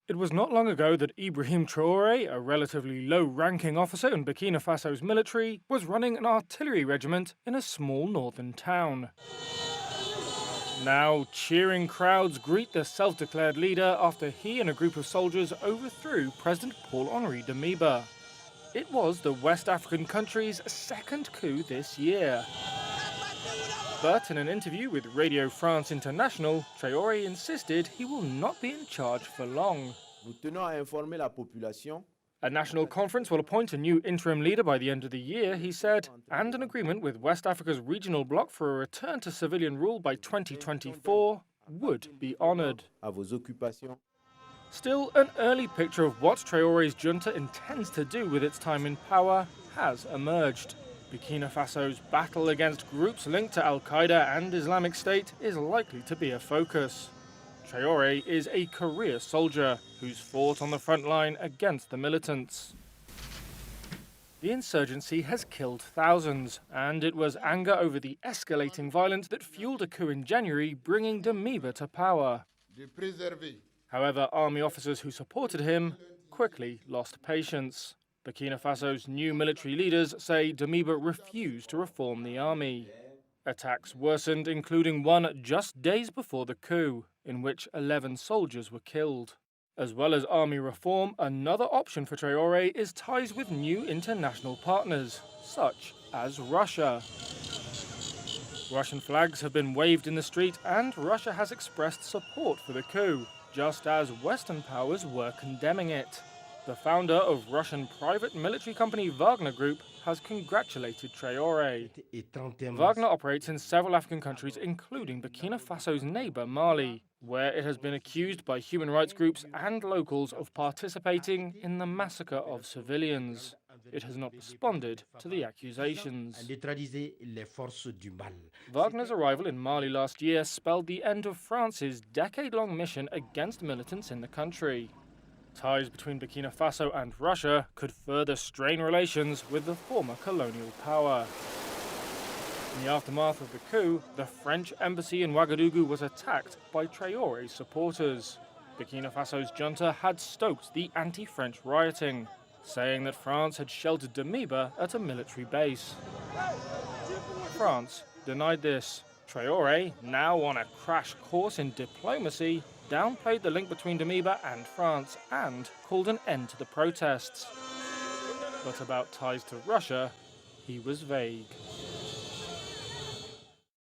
It was not long ago that Ibrahim Tradore, a relatively low-ranking officer in Burkina Faso's military, was running an artillery regiment in a small northern town. Now, cheering crowds greet the self-declared leader after he and a group of soldiers overthrew President Paul-Henri Damiba. It was the West African country's second coup this year. But in an interview with Radio France International, Traoré insisted he will not be in charge for long. A national conference will appoint a new interim leader by the end of the year, he said, and an agreement with West Africa's regional bloc for a return to civilian rule by 2024 would be honoured. Still, an early picture of what Traoré's junta intends to do with its time in power has emerged. Burkina Faso's battle against groups linked to Al-Qaeda and Islamic State is likely to be a focus. Traoré is a career soldier who's fought on the front line against the militants. The insurgency has killed thousands, and it was anger over the escalating violence that fueled a coup in January, bringing Damiba to power. However, army officers who supported him quickly lost patience. Burkina Faso's new military leaders say Damiba refused to reform the army. Attacks worsened, including one just days before the coup, in which 11 soldiers were killed. As well as army reform, another option for Traoré is ties with new international partners, such as Russia. Russian flags have been waved in the street, and Russia has expressed support for the coup, just as Western powers were condemning it. The founder of Russian private military company Wagner Group has congratulated Traoré. Wagner operates in several African countries, including Burkina Faso's neighbour Mali, where it has been accused by human rights groups and locals of participating in the massacre of civilians. It has not responded to the accusations. Wagner's arrival in Mali last year spelled the end of France's decade-long mission against militants in the country. Ties between Burkina Faso and Russia could further strain relations with the former colonial power. In the aftermath of the coup, the French embassy in Ouagadougou was attacked by Traoré's supporters. Burkina Faso's junta had stoked the anti-French rioting, saying that France had sheltered Damiba at a military base. France denied this. Traoré, now on a crash course in diplomacy, downplayed the link between Damiba and France and called an end to the protests. But about ties to Russia, he was vague.